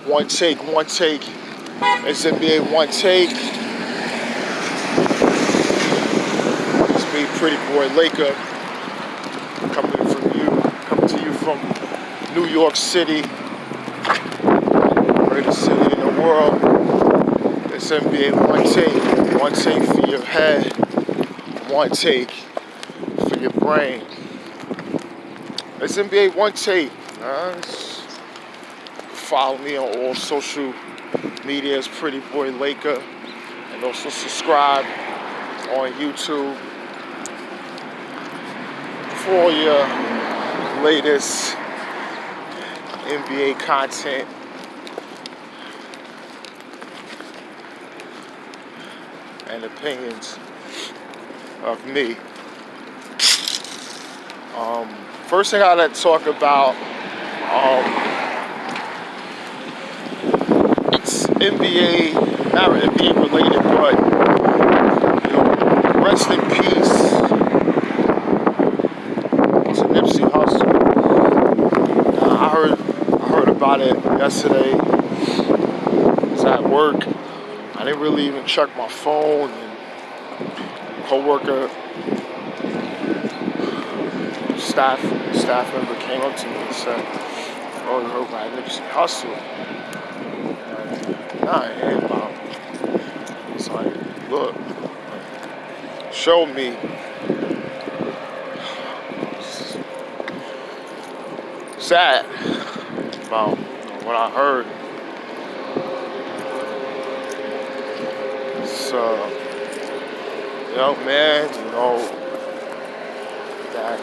One take. It's NBA Onetake. It's me, Pretty Boy Laker, coming to you from New York City, greatest city in the world. It's NBA Onetake. One take for your head, one take for your brain. It's NBA Onetake. Follow me on all social media as Pretty Boy Laker, and also subscribe on YouTube for all your latest NBA content. And opinions of me. First thing I'd like to talk about, it's NBA, not NBA related, but rest in peace to Nipsey Hussle. I heard about it yesterday. I was at work. I didn't really even check my phone, and a co-worker, staff member came up to me and said, "Oh, you heard about Nipsey Hussle?" And I ain't heard about him. It's like, look, show me. Sad about what I heard. Young man, that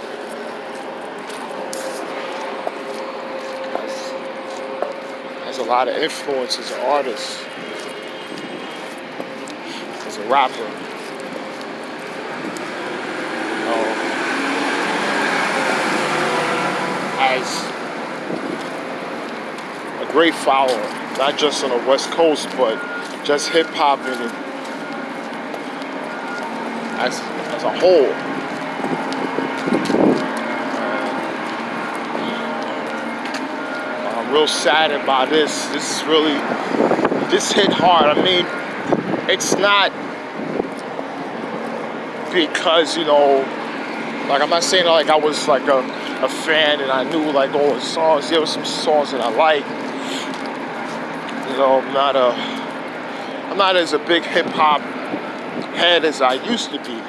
has a lot of influence as an artist, as a rapper. Has a great following, not just on the West Coast, but just hip hop and as a whole. I'm real saddened by this. This hit hard. I mean, it's not because, like, I'm not saying like I was like a fan and I knew like all the songs. There were some songs that I liked. I'm not as a big hip hop head as I used to be,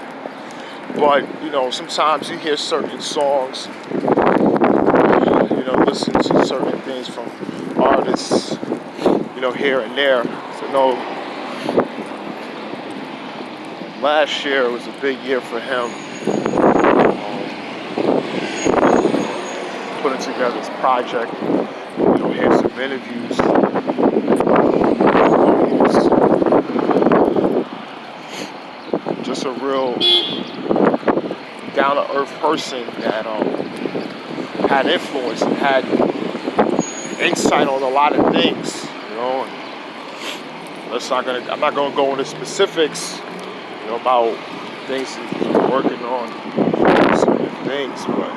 but sometimes you hear certain songs, listen to certain things from artists, here and there. So last year was a big year for him, putting together this project, hear some interviews. Just a real down-to-earth person that had influence and had insight on a lot of things, And I'm not gonna go into specifics, about things that he's been working on, certain things, but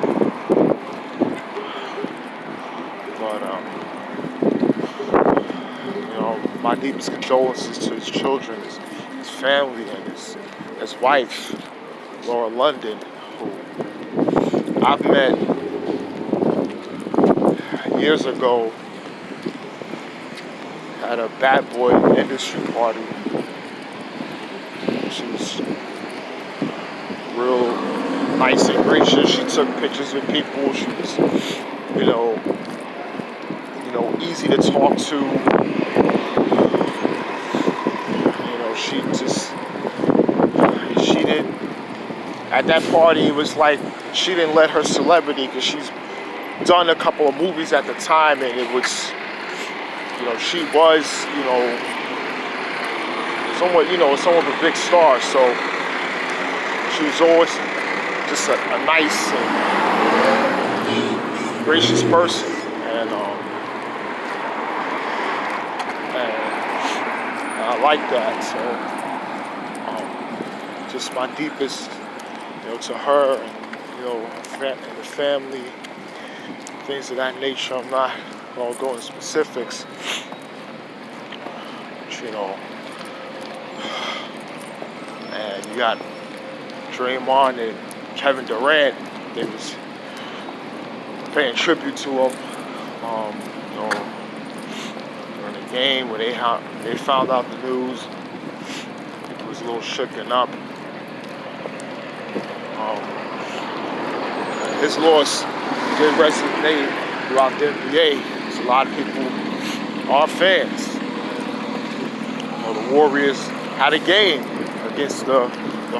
my deepest condolences to his children, his family, and his wife, Laura London, who I've met years ago at a Bad Boy industry party. She was real nice and gracious. She took pictures with people. She was, easy to talk to. She didn't, at that party, it was like she didn't let her celebrity, because she's done a couple of movies at the time, and it was, she was, somewhat of a big star, so she was always just a nice and gracious person, and I like that. So just my deepest, to her, and and the family, things of that nature. I'm not going to go into specifics, you know. And you got Draymond and Kevin Durant. They was paying tribute to him, you know, during the game when they found out the news. It was a little shooken up. His loss did resonate throughout the NBA. Because a lot of people are fans. You know, the Warriors had a game against the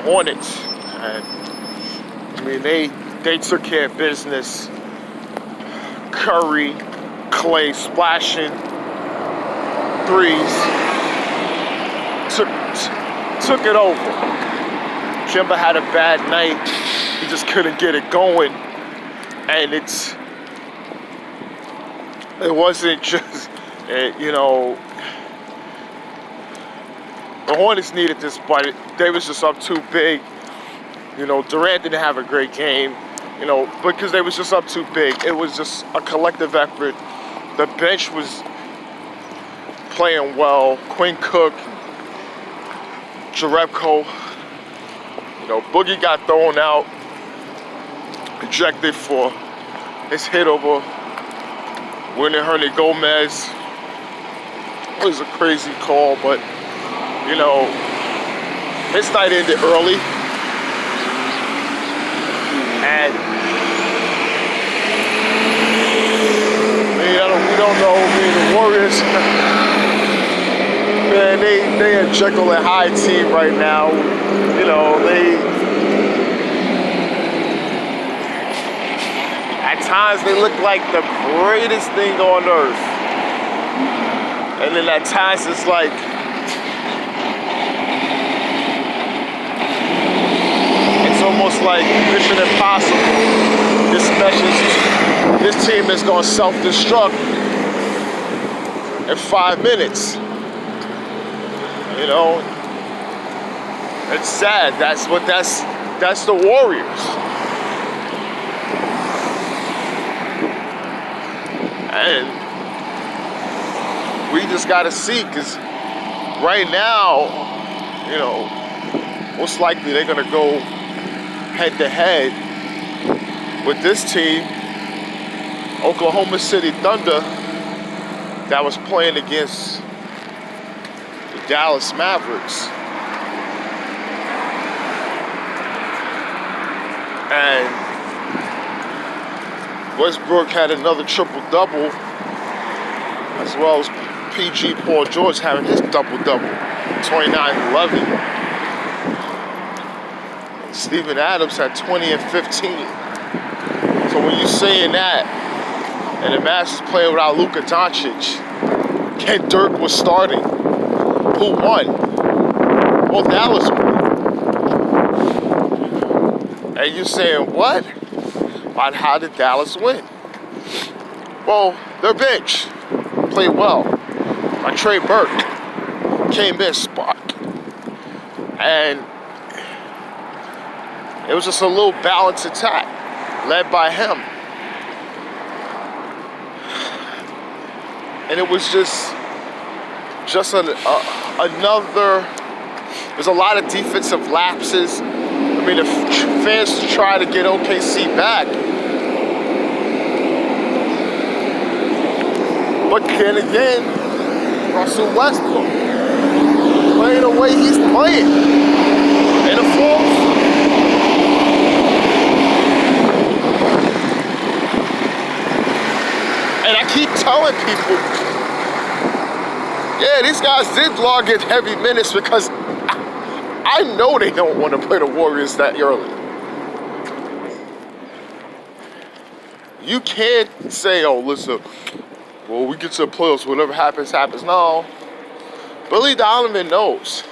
Hornets, and I mean they took care of business. Curry, Clay splashing threes, took it over. Kemba had a bad night. He just couldn't get it going, and it wasn't just you know. The Hornets needed this, but they was just up too big. You know, Durant didn't have a great game, you know, because they was just up too big. It was just a collective effort. The bench was playing well. Quinn Cook, Jerebko, you know, Boogie got thrown out, ejected for his hit over Winnie Hernangomez. It was a crazy call, but you know, his night ended early, and we don't know. I mean, the Warriors, man, they a Jekyll and Hyde team right now. You know, at times they look like the greatest thing on earth, and then at times it's like, almost like Mission Impossible. This team is going to self-destruct in 5 minutes. You know, it's sad. That's the Warriors. And we just got to see, because right now, you know, most likely they're going to go head-to-head with this team, Oklahoma City Thunder, that was playing against the Dallas Mavericks. And Westbrook had another triple-double, as well as PG Paul George having his double-double, 29-11. Steven Adams had 20 and 15. So when you're saying that, and the Mavs playing without Luka Doncic, and Dirk was starting, who won? Well, Dallas won. And you're saying, what? How did Dallas win? Well, their bench played well. Like Trey Burke came in spark. And it was just a little balanced attack led by him. And it was just another, there's a lot of defensive lapses. I mean, the fans try to get OKC back. But then again, Russell Westbrook playing the way he's playing in the fourth. And I keep telling people, yeah, these guys did log in heavy minutes because I know they don't want to play the Warriors that early. You can't say, oh, listen, well, we get to the playoffs, whatever happens, happens. No. Billy Donovan knows.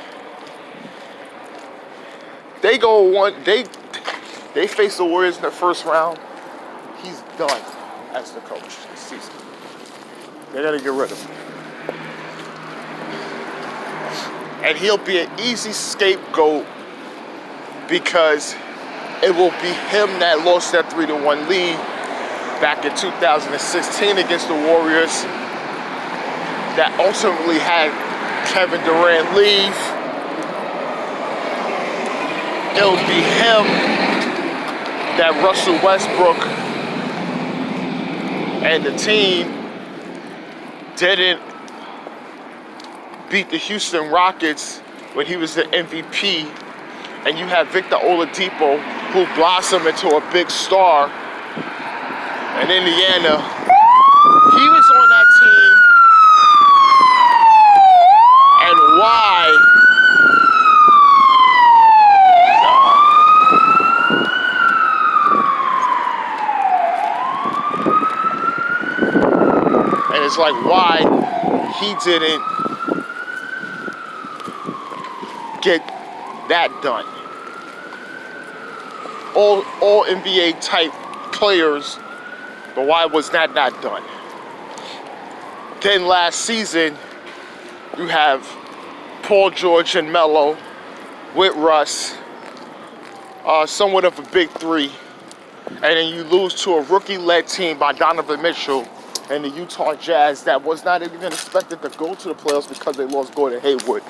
They face the Warriors in the first round. He's done as the coach this season. They gotta get rid of him. And he'll be an easy scapegoat because it will be him that lost that 3-1 lead back in 2016 against the Warriors that ultimately had Kevin Durant leave, it'll be him that Russell Westbrook and the team didn't beat the Houston Rockets when he was the MVP, and you have Victor Oladipo, who blossomed into a big star in Indiana. He was on that team, and why? And it's like, why he didn't get that done. All NBA type players, but why was that not done? Then last season, you have Paul George and Melo with Russ, somewhat of a big three, and then you lose to a rookie-led team by Donovan Mitchell and the Utah Jazz that was not even expected to go to the playoffs because they lost Gordon Hayward.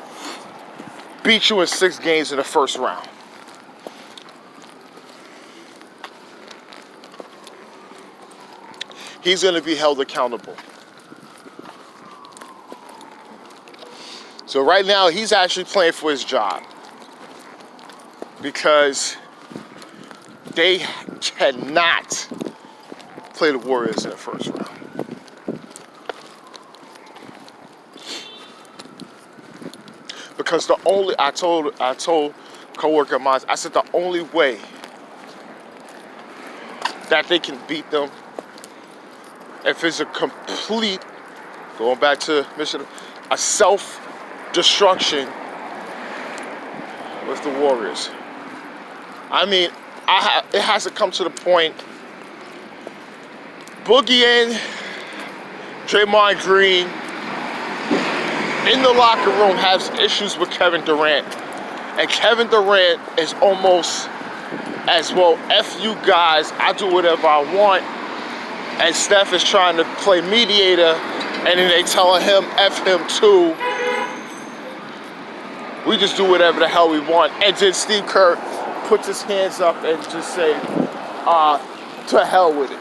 Beat you in 6 games in the first round. He's going to be held accountable. So right now, he's actually playing for his job because they cannot play the Warriors in the first round. Because the only, I told coworker of mine, I said the only way that they can beat them, if it's a complete, going back to mission, a self-destruction with the Warriors. I mean, it has to come to the point, Boogie and Draymond Green in the locker room has issues with Kevin Durant. And Kevin Durant is almost as well, F you guys, I do whatever I want. And Steph is trying to play mediator, and then they telling him, F him too. We just do whatever the hell we want. And then Steve Kerr puts his hands up and just say, to hell with it.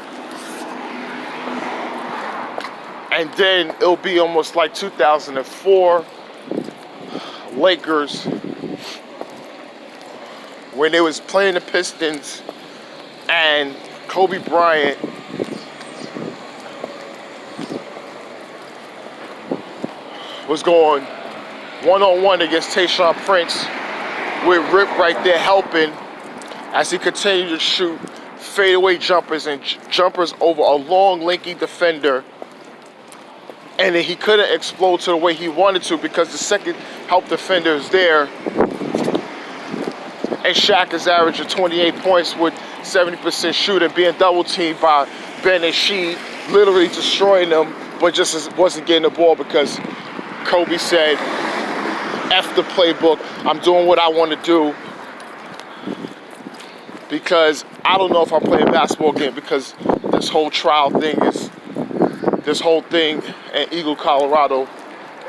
And then it'll be almost like 2004 Lakers when they was playing the Pistons and Kobe Bryant was going one-on-one against Tayshaun Prince with Rip right there helping as he continued to shoot fadeaway jumpers and jumpers over a long, lanky defender. And then he couldn't explode to the way he wanted to because the second help defender is there. And Shaq is averaging 28 points with 70% shooting, being double teamed by Ben and Sheed, literally destroying them, but just wasn't getting the ball because Kobe said, F the playbook, I'm doing what I want to do because I don't know if I'm playing basketball again because this whole trial thing is, this whole thing in Eagle, Colorado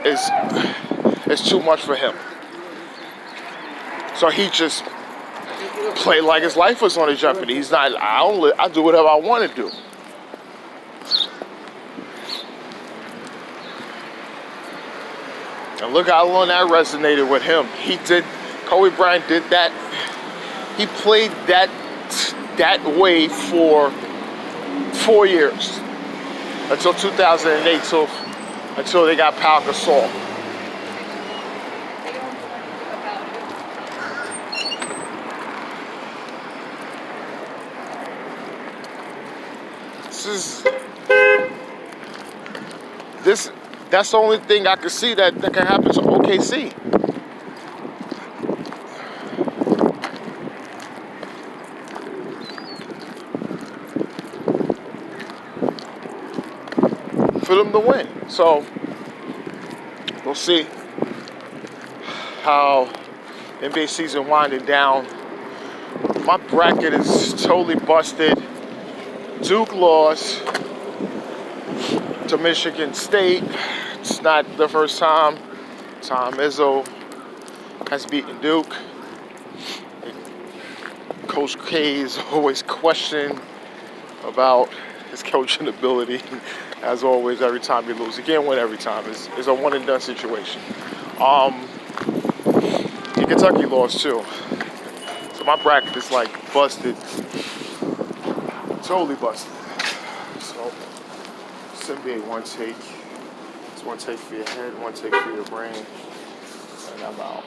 is too much for him. So he just played like his life was on a jeopardy. He's not, I do whatever I want to do. And look how long that resonated with him. Kobe Bryant did that. He played that way for 4 years. Until 2008, until they got Pau Gasol. That's the only thing I can see that can happen to OKC. For them to win. So we'll see how NBA season winding down. My bracket is totally busted. Duke lost to Michigan State. It's not the first time Tom Izzo has beaten Duke. Coach K is always questioned about his coaching ability. As always, every time you lose, you can't win every time. It's a one and done situation. And Kentucky lost too. So my bracket is like busted. Totally busted. So it's NBA one take. It's one take for your head, one take for your brain. And I'm out.